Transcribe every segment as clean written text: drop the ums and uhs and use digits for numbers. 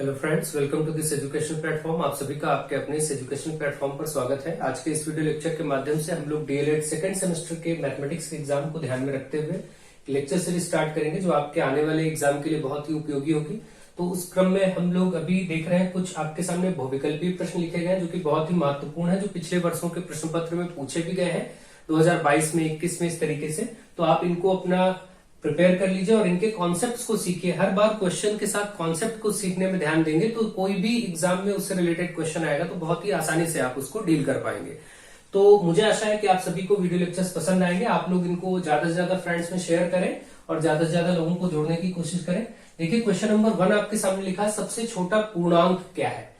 Hello friends, welcome to this education platform. आप सभी का आपके अपने इस एजुकेशन प्लेटफॉर्म पर स्वागत है। आज के इस वीडियो लेक्चर के माध्यम से हम लोग डीएलएड सेकंड सेमेस्टर के मैथमेटिक्स के एग्जाम को ध्यान में रखते हुए लेक्चर सीरीज स्टार्ट करेंगे, जो आपके आने वाले एग्जाम के लिए बहुत ही उपयोगी होगी। तो उस क्रम में हम लोग अभी देख रहे हैं, कुछ आपके सामने बहुविकल्पीय प्रश्न लिखे गए हैं जो कि बहुत ही महत्वपूर्ण है, जो पिछले वर्षों के प्रश्न पत्र में पूछे भी गए हैं 2022 में, 21 में, इस तरीके से। तो आप इनको अपना प्रिपेयर कर लीजिए और इनके कॉन्सेप्ट्स को सीखिए। हर बार क्वेश्चन के साथ कॉन्सेप्ट को सीखने में ध्यान देंगे तो कोई भी एग्जाम में उससे रिलेटेड क्वेश्चन आएगा तो बहुत ही आसानी से आप उसको डील कर पाएंगे। तो मुझे आशा है कि आप सभी को वीडियो लेक्चर्स पसंद आएंगे। आप लोग इनको ज्यादा से ज्यादा फ्रेंड्स में शेयर करें और ज्यादा से ज्यादा लोगों को जोड़ने की कोशिश करें। देखिए, क्वेश्चन नंबर 1 आपके सामने लिखा है, सबसे छोटा पूर्णांक क्या है।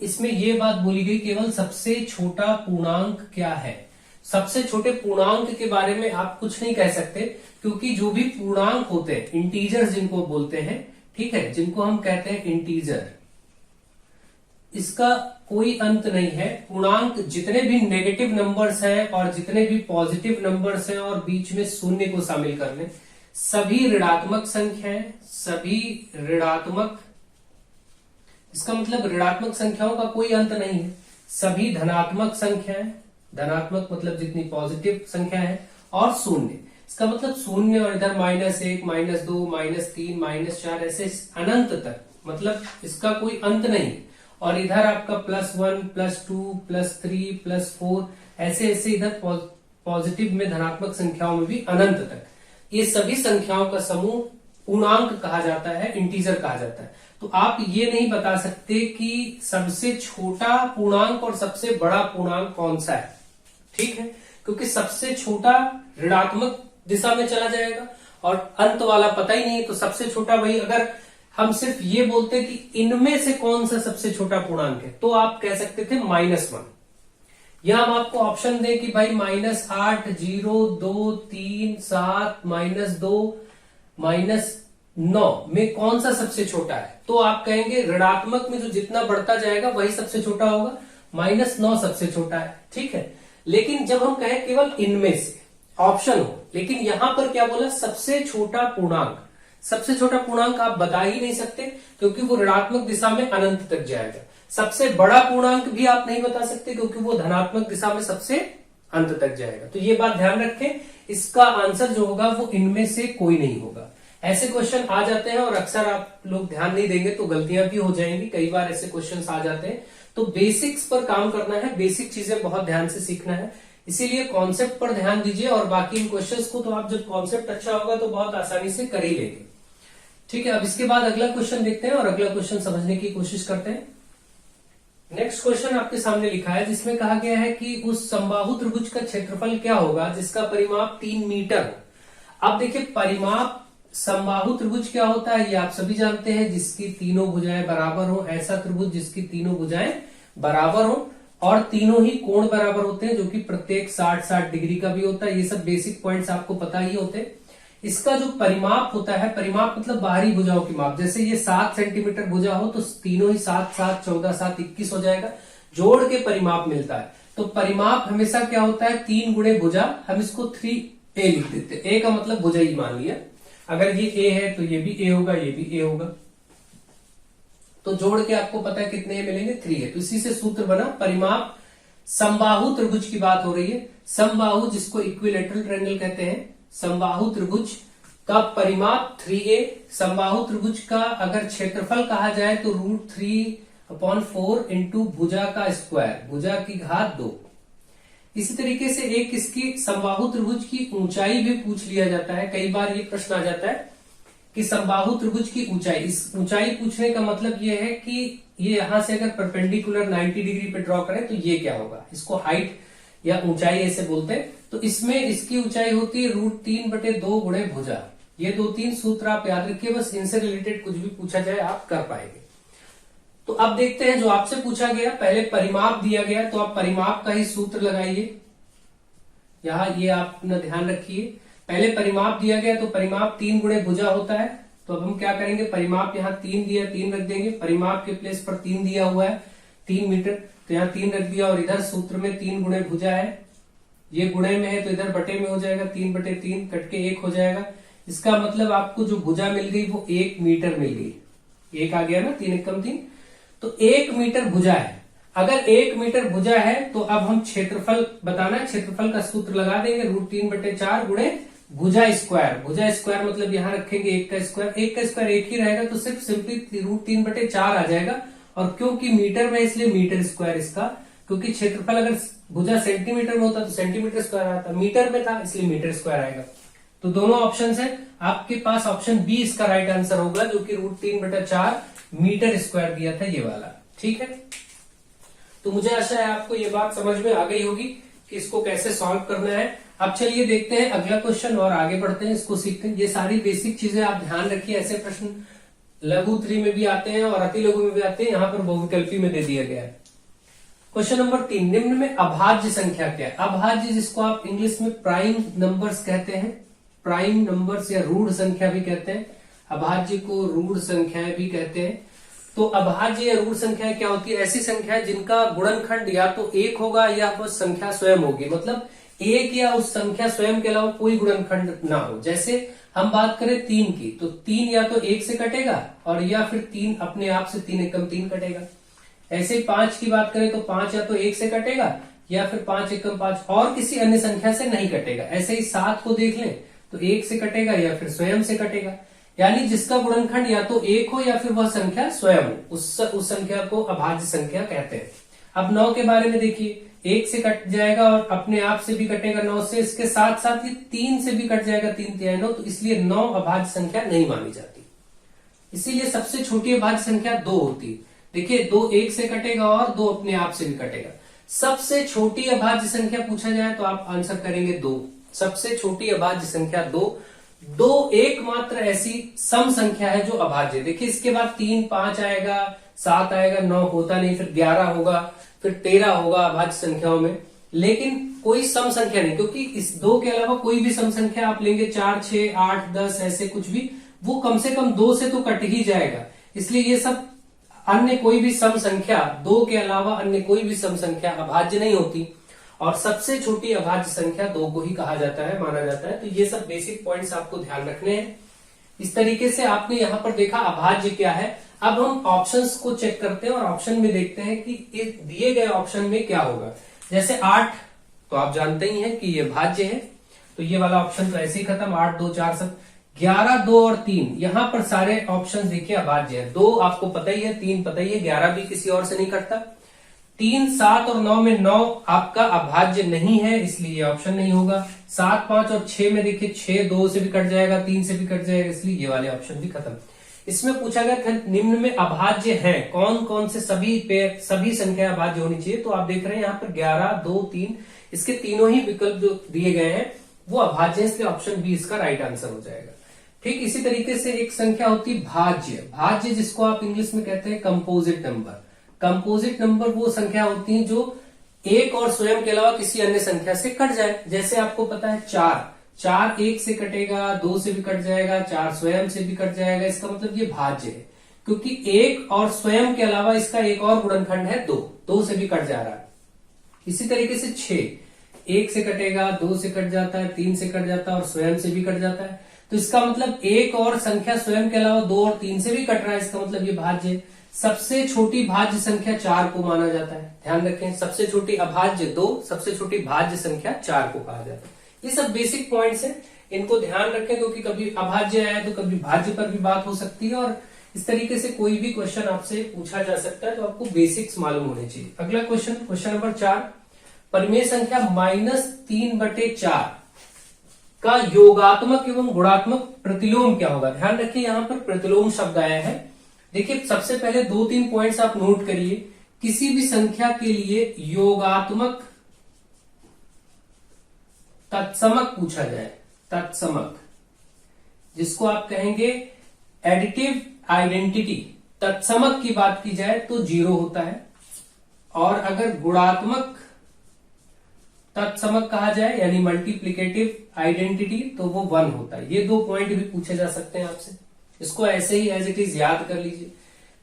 इसमें ये बात बोली गई, केवल सबसे छोटा पूर्णांक क्या है। सबसे छोटे पूर्णांक के बारे में आप कुछ नहीं कह सकते, क्योंकि जो भी पूर्णांक होते हैं, इंटीजर जिनको बोलते हैं, ठीक है, जिनको हम कहते हैं इंटीजर, इसका कोई अंत नहीं है। पूर्णांक जितने भी नेगेटिव नंबर्स हैं और जितने भी पॉजिटिव नंबर्स हैं और बीच में शून्य को शामिल कर लें, सभी ऋणात्मक संख्याएं, सभी ऋणात्मक, इसका मतलब ऋणात्मक संख्याओं का कोई अंत नहीं है। सभी धनात्मक संख्याएं, धनात्मक मतलब जितनी पॉजिटिव संख्या है, और शून्य, इसका मतलब शून्य और इधर -1, -2, -3, -4, ऐसे अनंत तक, मतलब इसका कोई अंत नहीं। और इधर आपका +1, +2, +3, +4, ऐसे ऐसे इधर पॉजिटिव में धनात्मक संख्याओं में भी अनंत तक, ये सभी संख्याओं का समूह पूर्णांक कहा जाता है, इंटीजर कहा जाता है। तो आप ये नहीं बता सकते कि सबसे छोटा पूर्णांक और सबसे बड़ा पूर्णांक कौन सा है, ठीक है, क्योंकि सबसे छोटा ऋणात्मक दिशा में चला जाएगा और अंत वाला पता ही नहीं है। तो सबसे छोटा वही, अगर हम सिर्फ ये बोलते कि इनमें से कौन सा सबसे छोटा पूर्णांक है, तो आप कह सकते थे -1। या हम आपको ऑप्शन दें कि भाई -8, 0, 2, 3, 7, -2, -9 में कौन सा सबसे छोटा है, तो आप कहेंगे ऋणात्मक में जो जितना बढ़ता जाएगा वही सबसे छोटा होगा, -9 सबसे छोटा है, ठीक है। लेकिन जब हम कहें केवल इनमें से, ऑप्शन हो, लेकिन यहां पर क्या बोला, सबसे छोटा पूर्णांक। सबसे छोटा पूर्णांक आप बता ही नहीं सकते, क्योंकि वो ऋणात्मक दिशा में अनंत तक जाएगा। सबसे बड़ा पूर्णांक भी आप नहीं बता सकते, क्योंकि वो धनात्मक दिशा में सबसे अंत तक जाएगा। तो ये बात ध्यान रखें, इसका आंसर जो होगा वो इनमें से कोई नहीं होगा। ऐसे क्वेश्चन आ जाते हैं और अक्सर आप लोग ध्यान नहीं देंगे तो गलतियां भी हो जाएंगी, कई बार ऐसे क्वेश्चन आ जाते हैं। तो बेसिक्स पर काम करना है, बेसिक चीजें बहुत ध्यान से सीखना है, इसीलिए कॉन्सेप्ट पर ध्यान दीजिए। और बाकी इन क्वेश्चंस को तो आप जब कॉन्सेप्ट अच्छा होगा तो बहुत आसानी से कर ही लेंगे, ठीक है। अब इसके बाद अगला क्वेश्चन देखते हैं और अगला क्वेश्चन समझने की कोशिश करते हैं। नेक्स्ट क्वेश्चन आपके सामने लिखा है, जिसमें कहा गया है कि उस समबाहु त्रिभुज का क्षेत्रफल क्या होगा जिसका परिमाप 3 मीटर हो। अब देखिए, परिमाप समबाहु त्रिभुज क्या होता है ये आप सभी जानते हैं, जिसकी तीनों भुजाएं बराबर हो। ऐसा त्रिभुज जिसकी तीनों भुजाएं बराबर हो और तीनों ही कोण बराबर होते हैं, जो कि प्रत्येक 60-60 डिग्री का भी होता है। ये सब बेसिक पॉइंट्स आपको पता ही होते हैं। इसका जो परिमाप होता है, परिमाप मतलब बाहरी भुजाओं की माप, जैसे ये 7 सेंटीमीटर भुजा हो तो तीनों ही 7, 7, 14, 7, 21 हो जाएगा, जोड़ के परिमाप मिलता है। तो परिमाप हमेशा क्या होता है, 3 गुणे भुजा, हम इसको 3a लिख देते हैं। a का मतलब भुजा ही मान लिया, अगर ये a है तो ये भी a होगा, ये भी a होगा, तो जोड़ के आपको पता है कितने मिलेंगे, 3 है। तो इसी से सूत्र बना परिमाप। समबाहु त्रिभुज की बात हो रही है, समबाहु जिसको इक्विलेटरल ट्रायंगल कहते हैं, समबाहु त्रिभुज का परिमाप 3a। समबाहु त्रिभुज का अगर क्षेत्रफल कहा जाए तो √3/4 इंटू भुजा का स्क्वायर, भुजा की घात 2। इसी तरीके से एक इसकी समबाहु त्रिभुज की ऊंचाई भी पूछ लिया जाता है। कई बार ये प्रश्न आ जाता है कि समबाहु त्रिभुज की ऊंचाई, इस ऊंचाई पूछने का मतलब ये है कि ये यहां से अगर परपेंडिकुलर 90 डिग्री पे ड्रॉ करें तो ये क्या होगा, इसको हाइट या ऊंचाई ऐसे बोलते हैं। तो इसमें इसकी ऊंचाई होती है √3/2 गुणे भुजा। ये 2-3 सूत्र आप याद रखिए, बस इनसे रिलेटेड कुछ भी पूछा जाए आप कर पाएंगे। तो अब देखते हैं, जो आपसे पूछा गया, पहले परिमाप दिया गया तो आप परिमाप का ही सूत्र लगाइए। यहां ये आप अपना ध्यान रखिए, पहले परिमाप दिया गया तो परिमाप 3 गुणे भुजा होता है। तो अब हम क्या करेंगे, परिमाप यहाँ 3 दिया, 3 रख देंगे, परिमाप के प्लेस पर 3 दिया हुआ है, 3 मीटर, तो यहाँ 3 रख दिया। और इधर सूत्र में 3 गुणे भुजा है, ये गुणे में है तो इधर बटे में हो जाएगा, 3/3 कट के 1 हो जाएगा। इसका मतलब आपको जो भुजा मिल गई वो 1 मीटर मिल गई, 1 आ गया ना, 3 एकम 3। तो 1 मीटर भुजा है। अगर 1 मीटर भुजा है तो अब हम क्षेत्रफल बताना है, क्षेत्रफल का सूत्र लगा देंगे, √3/4 गुणे भुजा स्क्वायर। भुजा स्क्वायर मतलब यहां रखेंगे 1 का स्क्वायर, 1 का स्क्वायर 1 ही रहेगा तो सिर्फ सिंपली √3/4 आ जाएगा। और क्योंकि मीटर में इसलिए मीटर स्क्वायर इसका, क्योंकि क्षेत्रफल अगर भुजा सेंटीमीटर में होता तो सेंटीमीटर स्क्वायर आता, मीटर में था इसलिए मीटर स्क्वायर आएगा। तो दोनों ऑप्शन है आपके पास, ऑप्शन बी इसका राइट आंसर होगा, जो कि √3/4 मीटर स्क्वायर दिया था ये वाला। ठीक है, तो मुझे आशा है आपको ये बात समझ में आ गई होगी कि इसको कैसे सॉल्व करना है। अब चलिए देखते हैं अगला क्वेश्चन और आगे बढ़ते हैं, इसको सीखते हैं। ये सारी बेसिक चीजें आप ध्यान रखिए, ऐसे प्रश्न लघु 3 में भी आते हैं और अति लघु में भी आते हैं, यहाँ पर बहुविकल्पी में दे दिया गया है। क्वेश्चन नंबर 3, निम्न में अभाज्य संख्या क्या है? अभाज्य जिसको आप इंग्लिश में प्राइम नंबर्स कहते हैं, प्राइम नंबर्स या रूढ़ संख्या भी कहते हैं, अभाज्य को रूढ़ संख्याएं भी कहते हैं। तो अभाज्य या रूढ़ संख्या क्या होती है? ऐसी संख्या है जिनका गुणनखंड या तो 1 होगा या वो संख्या स्वयं होगी, मतलब 1 या उस संख्या स्वयं के अलावा कोई गुणनखंड ना हो। जैसे हम बात करें 3 की, तो 3 या तो 1 से कटेगा और या फिर 3 अपने आप से 3 एकम 3 कटेगा। ऐसे ही 5 की बात करें तो 5 या तो 1 से कटेगा या फिर 5 एकम 5 और किसी अन्य संख्या से नहीं कटेगा। ऐसे ही 7 को देख लें तो 1 से कटेगा या फिर स्वयं से कटेगा। यानी जिसका गुणनखंड या तो 1 हो या फिर वह संख्या स्वयं हो, उस संख्या को अभाज्य संख्या कहते हैं। अब 9 के बारे में देखिए, 1 से कट जाएगा और अपने आप से भी कटेगा 9 से, इसके साथ साथ ही 3 से भी कट जाएगा, 3 तिहाई 9, तो इसलिए 9 अभाज्य संख्या नहीं मानी जाती। इसीलिए सबसे छोटी अभाज्य संख्या 2 होती है। देखिए 2 1 से कटेगा और 2 अपने आप से भी कटेगा। सबसे छोटी अभाज्य संख्या पूछा जाए तो आप आंसर करेंगे 2। सबसे छोटी अभाज्य संख्या 2 एकमात्र ऐसी सम संख्या है जो अभाज्य है। देखिए इसके बाद 3 5 आएगा, 7 आएगा, 9 होता नहीं, फिर 11 होगा, फिर 13 होगा अभाज्य संख्याओं में, लेकिन कोई सम संख्या नहीं, क्योंकि इस 2 के अलावा कोई भी सम संख्या आप लेंगे 4 6 8 10 ऐसे कुछ भी, वो कम से कम 2 से तो कट ही जाएगा। इसलिए ये सब अन्य कोई भी सम संख्या 2 के अलावा अन्य कोई भी सम संख्या अभाज्य नहीं होती, और सबसे छोटी अभाज्य संख्या 2 को ही कहा जाता है, माना जाता है। तो ये सब बेसिक पॉइंट्स आपको ध्यान रखने हैं। इस तरीके से आपने यहां पर देखा अभाज्य क्या है। अब हम ऑप्शंस को चेक करते हैं और ऑप्शन में देखते हैं कि इस दिए गए ऑप्शन में क्या होगा। जैसे 8 तो आप जानते ही हैं कि ये भाज्य है, तो ये वाला ऑप्शन तो ऐसे ही खत्म, 8 2 4 7। 11 2 और 3 यहां पर सारे ऑप्शन देखिए अभाज्य है। 2 आपको पता ही है, 3 पता ही है, 11 भी किसी और से नहीं कटता। 3 7 और 9 में 9 आपका अभाज्य नहीं है, इसलिए ये ऑप्शन नहीं होगा। 7 5 और 6 में देखिए 6 2 से भी कट जाएगा, 3 से भी कट जाएगा, इसलिए ये वाले ऑप्शन भी खत्म। इसमें पूछा गया था निम्न में अभाज्य है कौन कौन से, सभी संख्या अभाज्य होनी चाहिए। तो आप देख रहे हैं यहाँ पर 11 2 3 इसके तीनों ही विकल्प जो दिए गए हैं वो अभाज्य है, इसलिए ऑप्शन बी इसका राइट आंसर हो जाएगा। ठीक इसी तरीके से एक संख्या होती है भाज्य। भाज्य जिसको आप इंग्लिश में कहते हैं कंपोजिट नंबर। कंपोजिट नंबर वो संख्या होती है जो एक और स्वयं के अलावा किसी अन्य संख्या से कट जाए। जैसे आपको पता है 4 1 से कटेगा, 2 से भी कट जाएगा, 4 स्वयं से भी कट जाएगा, इसका मतलब ये भाज्य है, क्योंकि 1 और स्वयं के अलावा इसका एक और गुणनखंड है 2 से भी कट जा रहा है। इसी तरीके से 6 1 से कटेगा, 2 से कट जाता है, 3 से कट जाता है और स्वयं से भी कट जाता है। तो इसका मतलब एक और संख्या स्वयं के अलावा 2 और 3 से भी कट रहा है, इसका मतलब ये भाज्य है। सबसे छोटी भाज्य संख्या 4 को माना जाता है, ध्यान रखें, सबसे छोटी अभाज्य 2, सबसे छोटी भाज्य संख्या 4 को कहा जाता है। ये सब बेसिक पॉइंट्स हैं, इनको ध्यान रखें, क्योंकि कभी अभाज्य आया तो कभी भाज्य पर भी बात हो सकती है और इस तरीके से कोई भी क्वेश्चन आपसे पूछा जा सकता है, तो आपको बेसिक्स मालूम होने चाहिए। अगला क्वेश्चन, क्वेश्चन नंबर 4, परिमेय संख्या -3/4 का योगात्मक एवं गुणात्मक प्रतिलोम क्या होगा। ध्यान रखिए यहां पर प्रतिलोम शब्द आया है। देखिए सबसे पहले 2-3 पॉइंट्स आप नोट करिए। किसी भी संख्या के लिए योगात्मक तत्समक पूछा जाए, तत्समक जिसको आप कहेंगे एडिटिव आइडेंटिटी, तत्समक की बात की जाए तो 0 होता है, और अगर गुणात्मक तत्समक कहा जाए यानी मल्टीप्लिकेटिव आइडेंटिटी तो वो 1 होता है। ये 2 पॉइंट भी पूछे जा सकते हैं आपसे, इसको ऐसे ही एज इट इज याद कर लीजिए।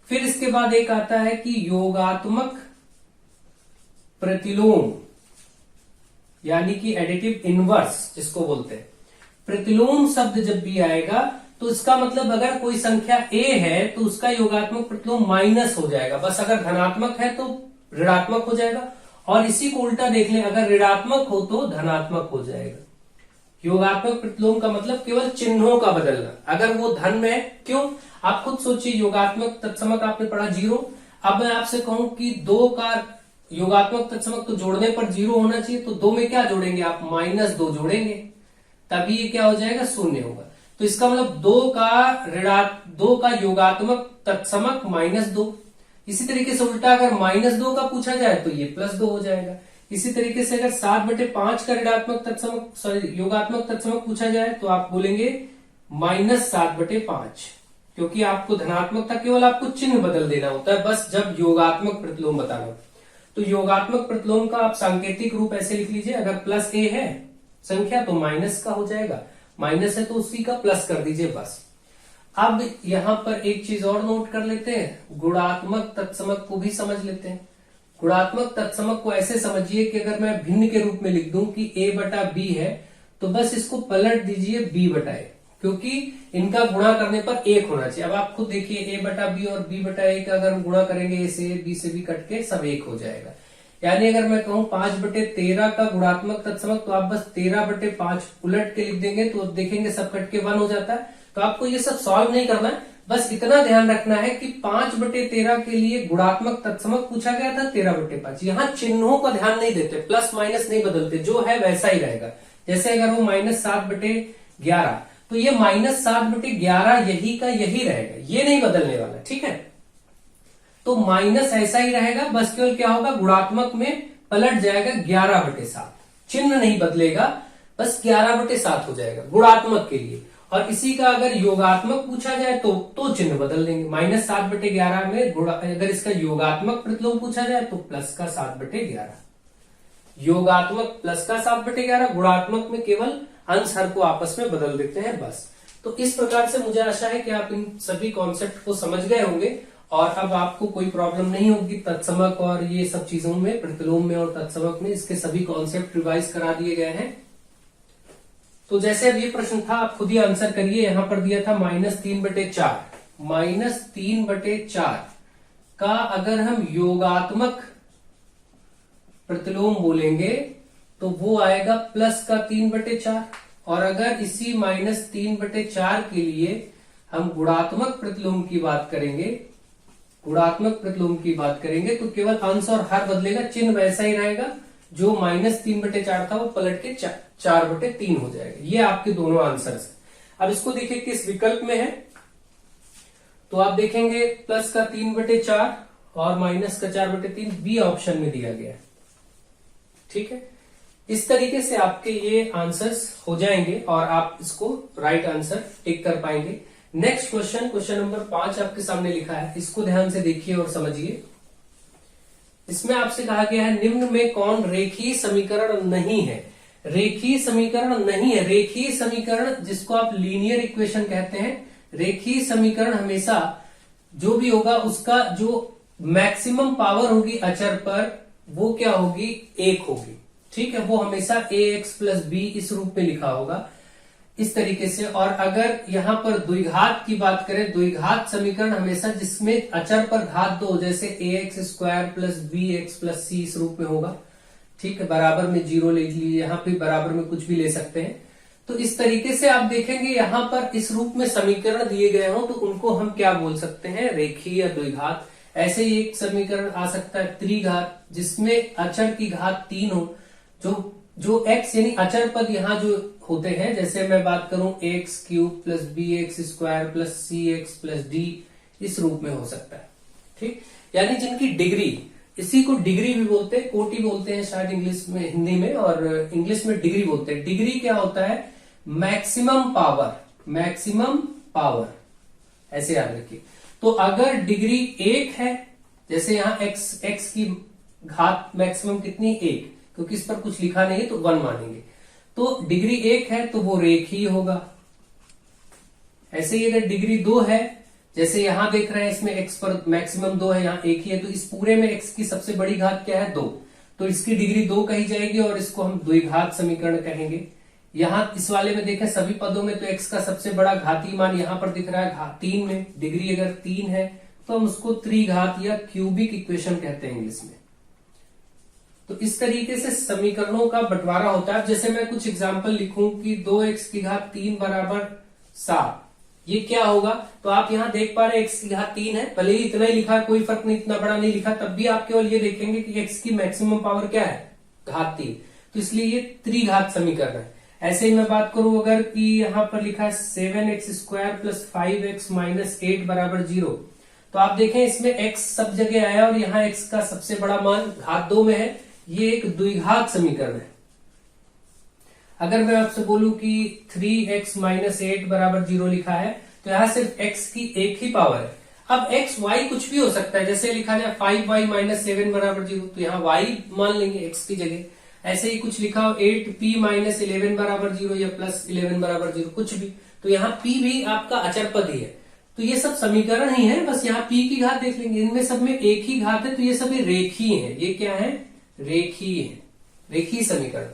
फिर इसके बाद एक आता है कि योगात्मक प्रतिलोम यानी कि एडिटिव इनवर्स जिसको बोलते हैं। प्रतिलोम शब्द जब भी आएगा तो इसका मतलब अगर कोई संख्या a है तो उसका योगात्मक प्रतिलोम माइनस हो जाएगा, बस अगर धनात्मक है तो ऋणात्मक हो जाएगा। और इसी को उल्टा देख लें, अगर ऋणात्मक हो तो धनात्मक हो जाएगा। योगात्मक प्रतिलोम का मतलब केवल चिन्हों का बदलना। अगर वो धन में है, क्यों, आप खुद सोचिए, योगात्मक तत्समक आपने पढ़ा 0। अब मैं आपसे कहूं कि 2 का योगात्मक तत्समक तो जोड़ने पर 0 होना चाहिए, तो 2 में क्या जोड़ेंगे आप, -2 जोड़ेंगे, तभी ये क्या हो जाएगा, 0 होगा। तो इसका मतलब 2 का योगात्मक तत्समक -2। इसी तरीके से उल्टा अगर -2 का पूछा जाए तो ये +2 हो जाएगा। इसी तरीके से अगर 7/5 का ऋणात्मक तत्समक योगात्मक तत्समक पूछा जाए तो आप बोलेंगे -7/5, क्योंकि आपको धनात्मक था, केवल आपको चिन्ह बदल देना होता है बस जब योगात्मक प्रतिलोम बताना। तो योगात्मक प्रतिलोम का आप सांकेतिक रूप ऐसे लिख लीजिए, अगर +a है संख्या तो माइनस का हो जाएगा, माइनस है तो उसी का प्लस कर दीजिए बस। अब यहां पर एक चीज और नोट कर लेते हैं, गुणात्मक तत्समक को भी समझ लेते हैं। गुणात्मक तत्समक को ऐसे समझिए कि अगर मैं भिन्न के रूप में लिख दूं कि a/b है तो बस इसको पलट दीजिए b/a, क्योंकि इनका गुणा करने पर 1 होना चाहिए। अब आप खुद देखिए a/b और b/a का अगर गुणा करेंगे, a से b से b कट के सब 1 हो जाएगा। यानी अगर मैं कहूं 5/13 का गुणात्मक तत्समक तो आप बस 13/5 उलट के लिख देंगे तो देखेंगे सब कट के 1 हो जाता है। तो आपको ये सब सॉल्व नहीं करना है, बस इतना ध्यान रखना है कि 5/13 के लिए गुणात्मक तत्समक पूछा गया था 13/5। यहाँ चिन्हों का ध्यान नहीं देते, प्लस माइनस नहीं बदलते, जो है वैसा ही रहेगा। जैसे अगर वो -7/11 तो ये -7/11 यही का यही रहेगा, ये नहीं बदलने वाला, ठीक है। तो माइनस ऐसा ही रहेगा, बस केवल क्या होगा, गुणात्मक में पलट जाएगा 11/7, चिन्ह नहीं बदलेगा, बस 11/7 हो जाएगा गुणात्मक के लिए। और इसी का अगर योगात्मक पूछा जाए तो चिन्ह बदल देंगे, -7/11 में अगर इसका योगात्मक प्रतिलोम पूछा जाए तो प्लस का 7/11, योगात्मक प्लस का 7/11, गुणात्मक में केवल अंश हर को आपस में बदल देते हैं बस। तो इस प्रकार से मुझे आशा है कि आप इन सभी कॉन्सेप्ट को समझ गए होंगे और अब आपको कोई प्रॉब्लम नहीं होगी तत्समक और ये सब चीजों में, प्रतिलोम में और तत्समक में। इसके सभी कॉन्सेप्ट रिवाइज करा दिए गए हैं। तो जैसे अब ये प्रश्न था, आप खुद ही आंसर करिए। यहां पर दिया था -3/4, -3/4 का अगर हम योगात्मक प्रतिलोम बोलेंगे तो वो आएगा प्लस का 3/4। और अगर इसी -3/4 के लिए हम गुणात्मक प्रतिलोम की बात करेंगे, गुणात्मक प्रतिलोम की बात करेंगे तो केवल अंश और हर बदलेगा, चिन्ह वैसा ही रहेगा, जो -3/4 था वो पलट के 4/3 हो जाएगा। ये आपके दोनों आंसर्स हैं। अब इसको देखिए किस विकल्प में है, तो आप देखेंगे प्लस का 3/4 और माइनस का 4/3 बी ऑप्शन में दिया गया है, ठीक है। इस तरीके से आपके ये आंसर्स हो जाएंगे और आप इसको राइट आंसर टिक कर पाएंगे। नेक्स्ट क्वेश्चन नंबर 5 आपके सामने लिखा है, इसको ध्यान से देखिए और समझिए। इसमें आपसे कहा गया है निम्न में कौन रेखीय समीकरण नहीं है। रेखीय समीकरण नहीं है, रेखीय समीकरण जिसको आप लीनियर इक्वेशन कहते हैं, रेखीय समीकरण हमेशा जो भी होगा उसका जो मैक्सिमम पावर होगी अचर पर वो क्या होगी, 1 होगी, ठीक है। वो हमेशा ax + b इस रूप में लिखा होगा इस तरीके से। और अगर यहां पर द्विघात की बात करें, द्विघात समीकरण हमेशा जिसमें अचर पर घात 2, जैसे ax² + bx + c इस रूप में होगा, ठीक है। बराबर में 0 ले लीजिए, यहाँ पे बराबर में कुछ भी ले सकते हैं। तो इस तरीके से आप देखेंगे यहां पर इस रूप में समीकरण दिए गए हो तो उनको हम क्या बोल सकते हैं, रेखीय या द्विघात। ऐसे ही एक समीकरण आ सकता है त्रिघात, जिसमें अचर की घात 3 हो, जो x यानी अचर पद यहाँ जो होते हैं, जैसे मैं बात करूं ax³ + bx² + cx + d इस रूप में हो सकता है, ठीक। यानी जिनकी डिग्री, इसी को डिग्री भी बोलते हैं, कोटि बोलते हैं शायद इंग्लिश में, हिंदी में, और इंग्लिश में डिग्री बोलते हैं। डिग्री क्या होता है, मैक्सिमम पावर, मैक्सिमम पावर, ऐसे याद रखिए। तो अगर डिग्री 1 है, जैसे यहाँ x की घात मैक्सिमम कितनी, 1, क्योंकि इस पर कुछ लिखा नहीं है तो 1 मानेंगे। तो डिग्री 1 है तो वो रेखीय होगा। ऐसे ही अगर डिग्री 2 है, जैसे यहां देख रहे हैं इसमें x पर मैक्सिमम 2 है, यहाँ 1 ही है, तो इस पूरे में x की सबसे बड़ी घात क्या है, 2, तो इसकी डिग्री 2 कही जाएगी और इसको हम द्विघात समीकरण कहेंगे। यहाँ इस वाले में देखें सभी पदों में तो x का सबसे बड़ा घातीय मान यहाँ पर दिख रहा है 3 में, डिग्री अगर 3 है तो हम उसको त्रिघात या क्यूबिक इक्वेशन कहते हैं इंग्लिश में। तो इस तरीके से समीकरणों का बंटवारा होता है। जैसे मैं कुछ एग्जाम्पल लिखूं कि 2x की घात 3 बराबर 7, ये क्या होगा, तो आप यहाँ देख पा रहे हैं x की घात 3 है, भले ही इतना ही लिखा, कोई फर्क नहीं, इतना बड़ा नहीं लिखा, तब भी आप केवल ये देखेंगे कि x की मैक्सिमम पावर क्या है, घात 3, तो इसलिए ये त्रिघात समीकरण है। ऐसे ही मैं बात करूं अगर कि यहाँ पर लिखा है 7x square plus 5x minus 8 बराबर 0, तो आप देखें इसमें x सब जगह आया और यहाँ x का सबसे बड़ा मान घात 2 में है, ये एक द्विघात समीकरण है। अगर मैं आपसे बोलूं कि 3x माइनस 8 बराबर 0 लिखा है, तो यहाँ सिर्फ x की एक ही पावर है। अब x y कुछ भी हो सकता है, जैसे लिखा जाए 5y माइनस 7 बराबर 0, तो यहाँ y मान लेंगे x की जगह। ऐसे ही कुछ लिखा हो 8p माइनस 11 बराबर 0 या प्लस 11 बराबर 0, कुछ भी, तो यहाँ p भी आपका अचर पद ही है। तो ये सब समीकरण ही है, बस यहाँ p की घात देख लेंगे, इनमें सब में एक ही घात है, तो ये सभी रेखीय है। ये क्या है, रेखीय है, रेखीय समीकरण।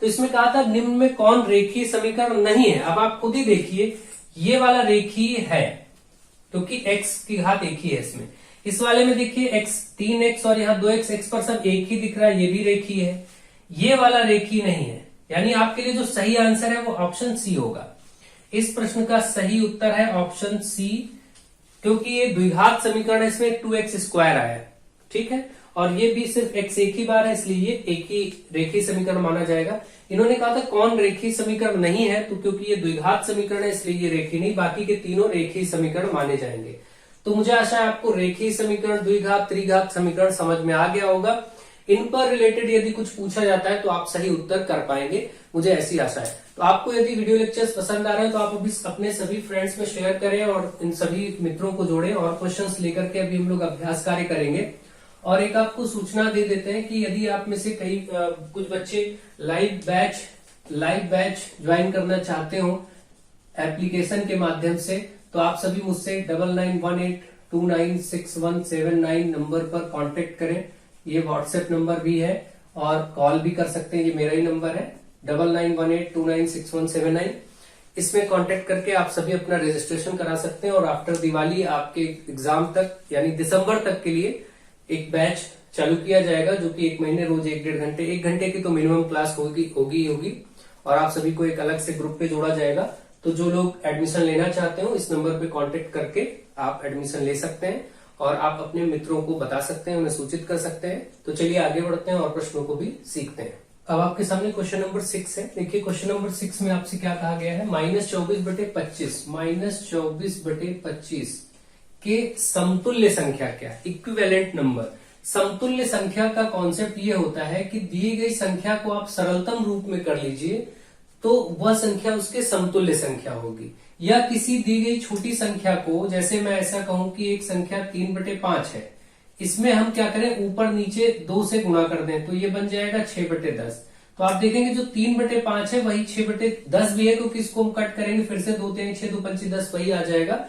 तो इसमें कहा था निम्न में कौन रेखीय समीकरण नहीं है। अब आप खुद ही देखिए, ये वाला रेखीय है क्योंकि x की घात एक ही है इसमें। इस वाले में देखिए x 3x और यहाँ 2x, x पर सब एक ही दिख रहा है, ये भी रेखीय है। ये वाला रेखीय नहीं है, यानी आपके लिए जो सही आंसर है वो ऑप्शन सी होगा। इस प्रश्न का सही उत्तर है ऑप्शन सी, क्योंकि ये द्विघात समीकरण है, इसमें 2x स्क्वायर आया है, ठीक है, और ये भी सिर्फ x एक ही बार है, इसलिए ये एक ही रेखीय समीकरण माना जाएगा। इन्होंने कहा था कौन रेखीय समीकरण नहीं है, तो क्योंकि ये द्विघात समीकरण है इसलिए ये रेखीय नहीं, बाकी के तीनों रेखीय समीकरण माने जाएंगे। तो मुझे आशा है आपको रेखीय समीकरण, द्विघात, त्रिघात समीकरण समझ में आ गया होगा। इन पर रिलेटेड यदि कुछ पूछा जाता है तो आप सही उत्तर कर पाएंगे, मुझे ऐसी आशा है। तो आपको यदि वीडियो लेक्चर्स पसंद आ रहे हैं तो आप अभी अपने सभी फ्रेंड्स में शेयर करें और इन सभी मित्रों को जोड़ें, और क्वेश्चंस लेकर के अभी हम लोग अभ्यास कार्य करेंगे। और एक आपको सूचना दे देते हैं कि यदि आप में से कई कुछ बच्चे लाइव बैच ज्वाइन करना चाहते हो एप्लीकेशन के माध्यम से, तो आप सभी मुझसे 9918296179 नंबर पर कांटेक्ट करें। ये व्हाट्सएप नंबर भी है और कॉल भी कर सकते हैं, ये मेरा ही नंबर है 9918296179। इसमें कांटेक्ट करके आप सभी अपना रजिस्ट्रेशन करा सकते हैं और आफ्टर दिवाली आपके एग्जाम तक यानी दिसंबर तक के लिए एक बैच चालू किया जाएगा, जो कि 1 महीने रोज 1 घंटे की तो मिनिमम क्लास होगी और आप सभी को एक अलग से ग्रुप पे जोड़ा जाएगा। तो जो लोग एडमिशन लेना चाहते हो इस नंबर पे कांटेक्ट करके आप एडमिशन ले सकते हैं और आप अपने मित्रों को बता सकते हैं, उन्हें सूचित कर सकते हैं। तो चलिए आगे बढ़ते हैं और प्रश्नों को भी सीखते हैं। अब आपके सामने क्वेश्चन नंबर 6 है। देखिए क्वेश्चन नंबर 6 में आपसे क्या कहा गया है, -24/25 के समतुल्य संख्या क्या है, इक्विवेलेंट नंबर। समतुल्य संख्या का कॉन्सेप्ट ये होता है कि दिए गई संख्या को आप सरलतम रूप में कर लीजिए तो वह संख्या उसके समतुल्य संख्या होगी, या किसी दी गई छोटी संख्या को, जैसे मैं ऐसा कहूं कि एक संख्या 3/5 है, इसमें हम क्या करें, ऊपर नीचे 2 से गुणा कर दें तो ये बन जाएगा 6/10। तो आप देखेंगे जो 3/5 है वही 6/10 भी है, क्योंकि इसको हम कट करेंगे फिर से 2 3 6 2 5 10 वही आ जाएगा।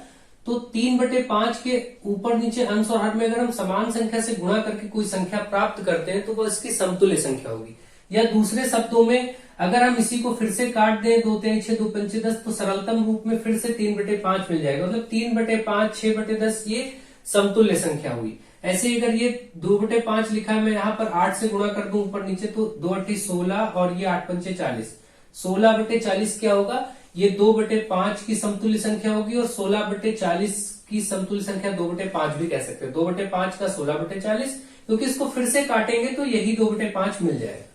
तो 3/5 के ऊपर नीचे अंश और हर में अगर हम समान संख्या से गुणा करके कोई संख्या प्राप्त करते हैं तो वो इसकी समतुल्य संख्या होगी। या दूसरे शब्दों में अगर हम इसी को फिर से काट दें 2 3 6 2 5 10 तो सरलतम रूप में फिर से 3/5 मिल जाएगा, मतलब 3/5 6/10 ये समतुल्य संख्या हुई। ऐसे ही अगर ये 2/5 लिखा है, मैं यहाँ पर 8 से गुणा कर दूं ऊपर नीचे तो 2 8 16 और ये 8 5 40, 16/40 क्या होगा, ये 2/5 की समतुल्य संख्या होगी और 16/40 की समतुल्य संख्या 2/5 भी कह सकते हैं। 2/5 का 16/40, क्योंकि इसको फिर से काटेंगे तो यही 2/5 मिल जाएगा।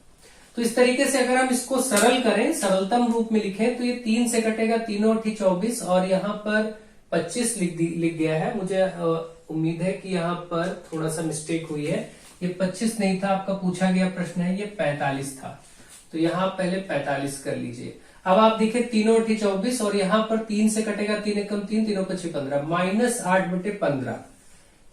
तो इस तरीके से अगर हम इसको सरल करें, सरलतम रूप में लिखें तो ये 3 से कटेगा, 3 और 24 और यहाँ पर 25 लिख गया है। मुझे उम्मीद है कि यहाँ पर थोड़ा सा मिस्टेक हुई है, ये 25 नहीं था, आपका पूछा गया प्रश्न है ये 45 था, तो यहाँ पहले 45 कर लीजिए। अब आप देखिए 3 और 24 और यहाँ पर 3 से कटेगा, 3 एकम 3, 3 25 15, -8/15।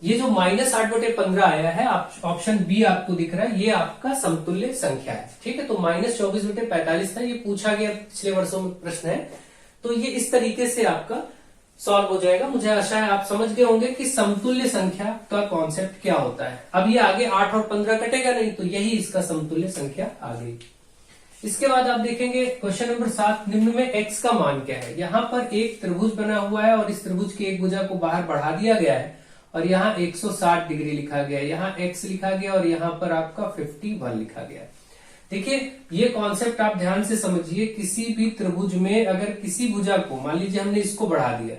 ये जो -8/15 आया है ऑप्शन बी आपको दिख रहा है, ये आपका समतुल्य संख्या है, ठीक है। तो -24/45 था, ये पूछा गया पिछले वर्षों में प्रश्न है, तो ये इस तरीके से आपका सॉल्व हो जाएगा। मुझे आशा है आप समझ गए होंगे कि समतुल्य संख्या का कॉन्सेप्ट क्या होता है। अब ये आगे 8 और 15 कटेगा नहीं, तो यही इसका समतुल्य संख्या आ गई। इसके बाद आप देखेंगे क्वेश्चन नंबर 7, निम्न में x का मान क्या है। यहाँ पर एक त्रिभुज बना हुआ है और इस त्रिभुज की एक भुजा को बाहर बढ़ा दिया गया है और यहाँ 160 डिग्री लिखा गया है, यहाँ x लिखा गया और यहाँ पर आपका 51 लिखा गया है। देखिए ये कॉन्सेप्ट आप ध्यान से समझिए, किसी भी त्रिभुज में अगर किसी भुजा को, मान लीजिए हमने इसको बढ़ा दिया,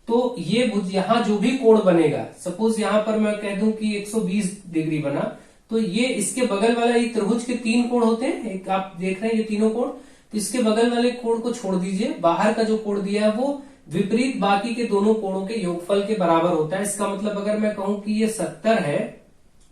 तो ये भुज यहाँ जो भी कोण बनेगा, सपोज यहाँ पर मैं कह दूं कि 120 डिग्री बना, तो ये इसके बगल वाला, ये त्रिभुज के 3 कोण होते हैं, एक आप देख रहे हैं ये तीनों कोण, तो इसके बगल वाले कोण को छोड़ दीजिए, बाहर का जो कोण दिया है वो विपरीत बाकी के दोनों कोणों के योगफल के बराबर होता है। इसका मतलब अगर मैं कहूं कि ये 70 है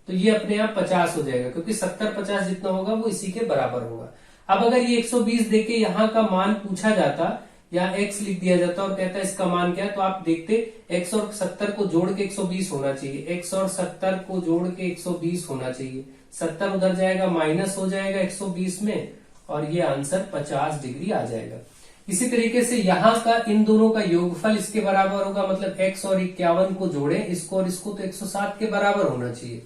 तो ये अपने आप 50 हो जाएगा, क्योंकि 70-50 जितना होगा वो इसी के बराबर होगा। अब अगर ये 120 देके यहाँ का मान पूछा जाता, या x लिख दिया जाता और कहता है इसका मान क्या है, तो आप देखते x और 70 को जोड़ के 120 होना चाहिए, x और 70 को जोड़ के 120 होना चाहिए, 70 उधर जाएगा माइनस हो जाएगा 120 में और ये आंसर 50 डिग्री आ जाएगा। इसी तरीके से यहाँ का इन दोनों का योगफल इसके बराबर होगा, मतलब x और 51 को जोड़े इसको और इसको, तो 160 के बराबर होना चाहिए,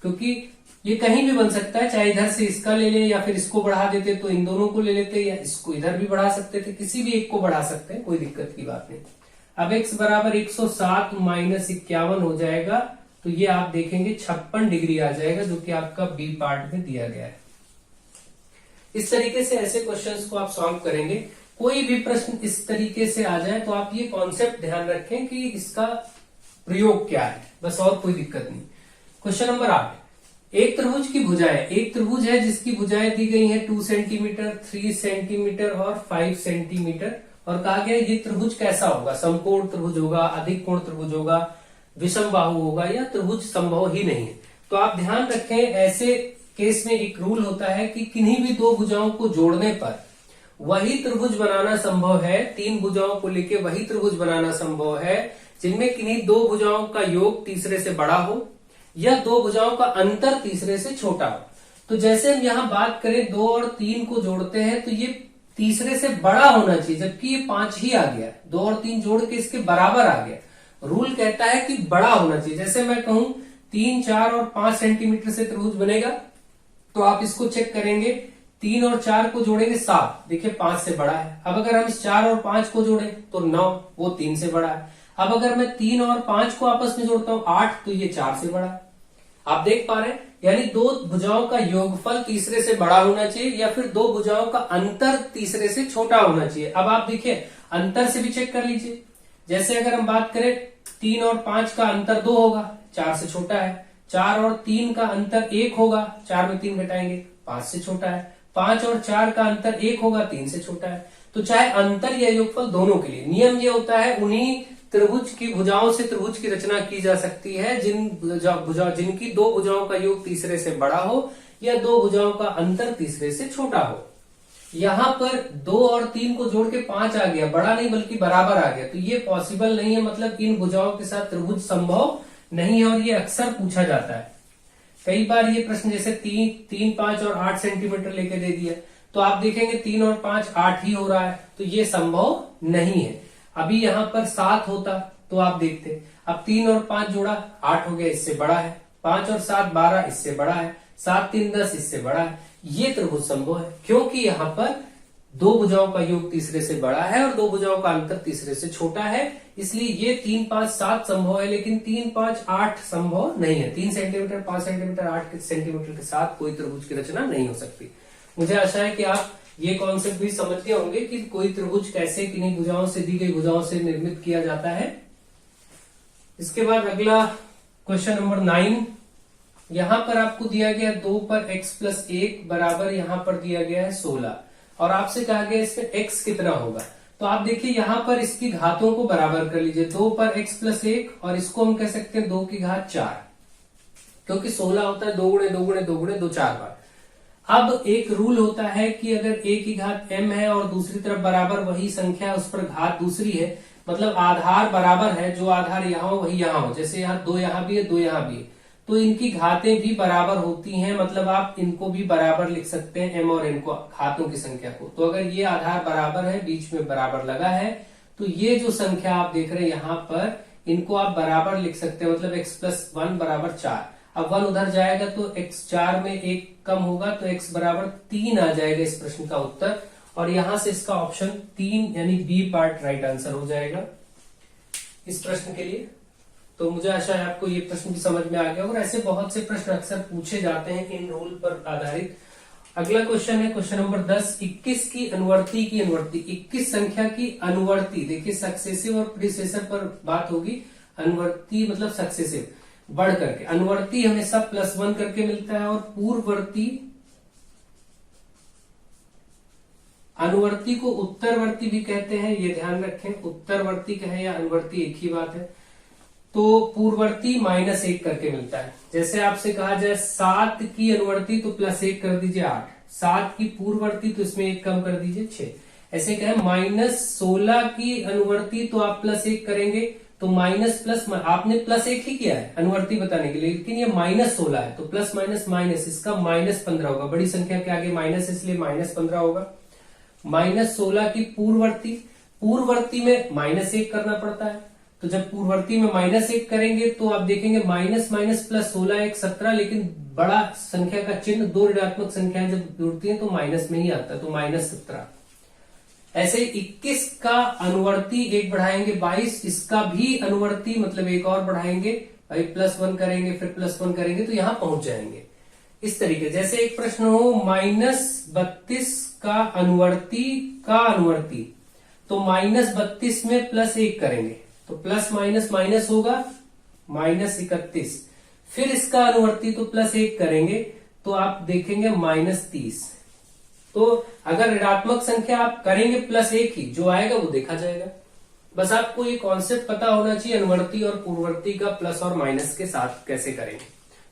क्योंकि ये कहीं भी बन सकता है, चाहे इधर से इसका ले लें या फिर इसको बढ़ा देते तो इन दोनों को ले लेते, या इसको इधर भी बढ़ा सकते थे, किसी भी एक को बढ़ा सकते हैं, कोई दिक्कत की बात नहीं। अब x बराबर 160 माइनस 51 हो जाएगा, तो ये आप देखेंगे 56 डिग्री आ जाएगा, जो कि आपका बी पार्ट में दिया गया है। इस तरीके से ऐसे क्वेश्चंस को आप सॉल्व करेंगे। कोई भी प्रश्न इस तरीके से आ जाए तो आप ये कॉन्सेप्ट ध्यान रखें कि इसका प्रयोग क्या है, बस, और कोई दिक्कत नहीं। क्वेश्चन नंबर 8, एक त्रिभुज की भुजाएं, एक त्रिभुज है जिसकी भुजाएं दी गई हैं 2 सेंटीमीटर, 3 सेंटीमीटर और 5 सेंटीमीटर, और कहा गया ये त्रिभुज कैसा होगा, समकोण त्रिभुज होगा, अधिक कोण त्रिभुज होगा, विषम बाहु होगा, या त्रिभुज संभव ही नहीं है। तो आप ध्यान रखें, ऐसे केस में एक रूल होता है कि किन्हीं भी दो भुजाओं को जोड़ने पर वही त्रिभुज बनाना संभव है, 3 भुजाओं को लेकर वही त्रिभुज बनाना संभव है जिनमें किन्हीं दो भुजाओं का योग तीसरे से बड़ा हो या दो भुजाओं का अंतर तीसरे से छोटा हो। तो जैसे हम यहाँ बात करें 2 और 3 को जोड़ते हैं तो ये तीसरे से बड़ा होना चाहिए, जबकि ये 5 ही आ गया, 2 और 3 जोड़ के इसके बराबर आ गया। रूल कहता है कि बड़ा होना चाहिए। जैसे मैं कहूं 3, 4 और 5 सेंटीमीटर से त्रिभुज बनेगा, तो आप इसको चेक करेंगे, 3 और 4 को जोड़ेंगे 7, देखिए 5 से बड़ा है। अब अगर हम इस 4 और 5 को जोड़ें तो 9, वो 3 से बड़ा है। अब अगर मैं 3 और 5 को आपस में जोड़ता हूं 8, तो ये 4 से बड़ा है। आप देख पा रहे हैं, यानी दो भुजाओं का योगफल तीसरे से बड़ा होना चाहिए या फिर दो भुजाओं का अंतर तीसरे से छोटा होना चाहिए। अब आप देखिए अंतर से भी चेक कर लीजिए। जैसे अगर हम बात करें 3 और 5 का अंतर 2 होगा, 4 से छोटा है। 4 और 3 का अंतर 1 होगा, 4 में 3 घटाएंगे, 5 से छोटा है। 5 और 4 का अंतर 1 होगा, 3 से छोटा है। तो चाहे अंतर या योगफल दोनों के लिए नियम ये होता है, उन्हीं त्रिभुज की भुजाओं से त्रिभुज की रचना की जा सकती है जिनकी दो भुजाओं का योग तीसरे से बड़ा हो या दो भुजाओं का अंतर तीसरे से छोटा हो। यहां पर 2 और 3 को जोड़ के 5 आ गया, बड़ा नहीं बल्कि बराबर आ गया, तो ये पॉसिबल नहीं है, मतलब इन भुजाओं के साथ त्रिभुज संभव नहीं है, और ये अक्सर पूछा जाता है। कई बार ये प्रश्न जैसे 3, 5 और 8 सेंटीमीटर लेके दे दिया, तो आप देखेंगे 3 और 5 8 ही हो रहा है, तो ये संभव नहीं है। अभी यहाँ पर 7 होता तो आप देखते, अब 3 और 5 जोड़ा 8 हो गया, इससे बड़ा है। 5 और 7 12, इससे बड़ा है। 7, 3, 10, इससे बड़ा है। ये त्रिभुज संभव है, क्योंकि यहाँ पर दो भुजाओं का योग तीसरे से बड़ा है और दो भुजाओं का अंतर तीसरे से छोटा है, इसलिए ये 3, 5, 7 संभव है, लेकिन 3, 5, 8 संभव नहीं है। 3 सेंटीमीटर, 5 सेंटीमीटर, 8 सेंटीमीटर के साथ कोई त्रिभुज की रचना नहीं हो सकती। मुझे आशा है कि आप ये कॉन्सेप्ट भी समझ गए होंगे कि कोई त्रिभुज कैसे किन्हीं भुजाओं से, दी गई भुजाओं से निर्मित किया जाता है। इसके बाद अगला क्वेश्चन नंबर 9, यहां पर आपको दिया गया 2 पर x+1 बराबर यहां पर दिया गया है 16, और आपसे कहा गया इसमें x कितना होगा। तो आप देखिए यहां पर इसकी घातों को बराबर कर लीजिए, 2 पर x+1, और इसको हम कह सकते हैं 2 की घात 4, क्योंकि 16 होता है 2 गुणे 2 गुणे 2 गुणे 2 4 बार। अब एक रूल होता है कि अगर a की घात m है और दूसरी तरफ बराबर वही संख्या उस पर घात दूसरी है, मतलब आधार बराबर है, जो आधार यहाँ हो वही यहाँ हो, जैसे यहाँ 2 यहाँ भी है 2 यहाँ भी है, तो इनकी घातें भी बराबर होती हैं, मतलब आप इनको भी बराबर लिख सकते हैं, m और n को, घातों की संख्या को। तो अगर ये आधार बराबर है, बीच में बराबर लगा है, तो ये जो संख्या आप देख रहे हैं यहाँ पर, इनको आप बराबर लिख सकते हैं, मतलब x+1 बराबर 4। अब 1 उधर जाएगा तो x 4 में 1 कम होगा तो x बराबर 3 आ जाएगा इस प्रश्न का उत्तर। और यहां से इसका ऑप्शन 3 यानी बी पार्ट राइट आंसर हो जाएगा इस प्रश्न के लिए। तो मुझे आशा है आपको ये प्रश्न भी समझ में आ गया। और ऐसे बहुत से प्रश्न अक्सर पूछे जाते हैं इन रूल पर आधारित। अगला क्वेश्चन है क्वेश्चन नंबर 10, 21 की अनुवर्ती 21 संख्या की अनुवर्ती, देखिए सक्सेसिव और प्रीसेसर पर बात होगी। अनुवर्ती मतलब सक्सेसिव बढ़ करके, अनुवर्ती हमेशा +1 करके मिलता है और पूर्ववर्ती, अनुवर्ती को उत्तरवर्ती भी कहते हैं, ये ध्यान रखें। उत्तरवर्ती कहे या अनुवर्ती एक ही बात है। तो पूर्ववर्ती -1 करके मिलता है। जैसे आपसे कहा जाए 7 की अनुवर्ती तो +1 कर दीजिए 8, 7 की पूर्ववर्ती तो इसमें 1 कम कर दीजिए 6। ऐसे कहे -16 की अनुवर्ती तो आप +1 करेंगे तो माइनस प्लस, आपने +1 ही किया है अनुवर्ती बताने के लिए, लेकिन ये -16 है तो प्लस माइनस माइनस, इसका -15 होगा। बड़ी संख्या के आगे माइनस इसलिए -15 होगा। -16 की पूर्ववर्ती, पूर्ववर्ती में -1 करना पड़ता है। तो जब पूर्ववर्ती में -1 करेंगे तो आप देखेंगे माइनस माइनस प्लस 16 1 17, लेकिन बड़ा संख्या का चिन्ह, दो ऋणात्मक संख्याएं जब जुड़ती हैं तो माइनस में ही आता है, तो -17। ऐसे 21 का अनुवर्ती 1 बढ़ाएंगे 22, इसका भी अनुवर्ती मतलब 1 और बढ़ाएंगे भाई, +1 करेंगे फिर +1 करेंगे तो यहां पहुंच जाएंगे। इस तरीके जैसे एक प्रश्न हो -32 का अनुवर्ती तो -32 में +1 करेंगे तो प्लस माइनस माइनस होगा -31, फिर इसका अनुवर्ती तो +1 करेंगे तो आप देखेंगे -30। तो अगर ऋणात्मक संख्या आप करेंगे +1 ही, जो आएगा वो देखा जाएगा। बस आपको ये कॉन्सेप्ट पता होना चाहिए अनुवर्ती और पूर्ववर्ती का प्लस और माइनस के साथ कैसे करेंगे।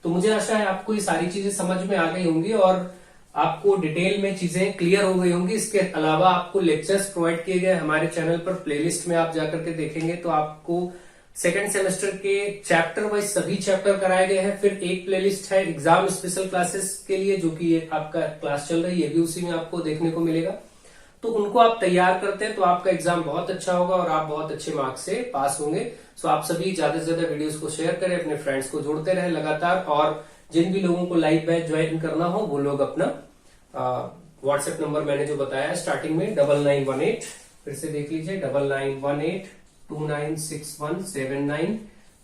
तो मुझे आशा है आपको ये सारी चीजें समझ में आ गई होंगी और आपको डिटेल में चीजें क्लियर हो गई होंगी। इसके अलावा आपको लेक्चर्स प्रोवाइड किए गए हमारे चैनल पर, प्लेलिस्ट में आप जाकर के देखेंगे तो आपको सेकंड सेमेस्टर के चैप्टर वाइज सभी चैप्टर कराए गए हैं। फिर एक प्लेलिस्ट है एग्जाम स्पेशल क्लासेस के लिए, जो कि ये आपका क्लास चल रही है, ये भी उसी में आपको देखने को मिलेगा। तो उनको आप तैयार करते हैं तो आपका एग्जाम बहुत अच्छा होगा और आप बहुत अच्छे मार्क्स से पास होंगे। सो आप सभी ज्यादा से ज्यादा वीडियोस को शेयर करें, अपने फ्रेंड्स को जोड़ते रहे लगातार, और जिन भी लोगों को लाइव बैच ज्वाइन करना हो वो लोग अपना व्हाट्सएप नंबर मैंने जो बताया स्टार्टिंग में 9918, फिर से देख लीजिए 9918296179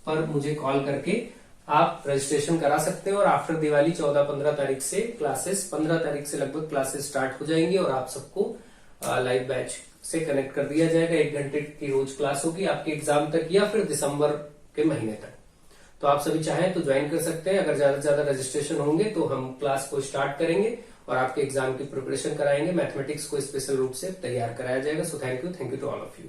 पर मुझे कॉल करके आप रजिस्ट्रेशन करा सकते हैं। और आफ्टर दिवाली 14-15 तारीख से क्लासेस, 15 तारीख से लगभग क्लासेस स्टार्ट हो जाएंगी और आप सबको लाइव बैच से कनेक्ट कर दिया जाएगा। 1 घंटे की रोज क्लास होगी आपके एग्जाम तक या फिर दिसंबर के महीने तक। तो आप सभी चाहें तो ज्वाइन कर सकते हैं। अगर ज्यादा से ज्यादा रजिस्ट्रेशन होंगे तो हम क्लास को स्टार्ट करेंगे और आपके एग्जाम की प्रिपरेशन कराएंगे। मैथमेटिक्स को स्पेशल रूप से तैयार कराया जाएगा। So thank you to all of you.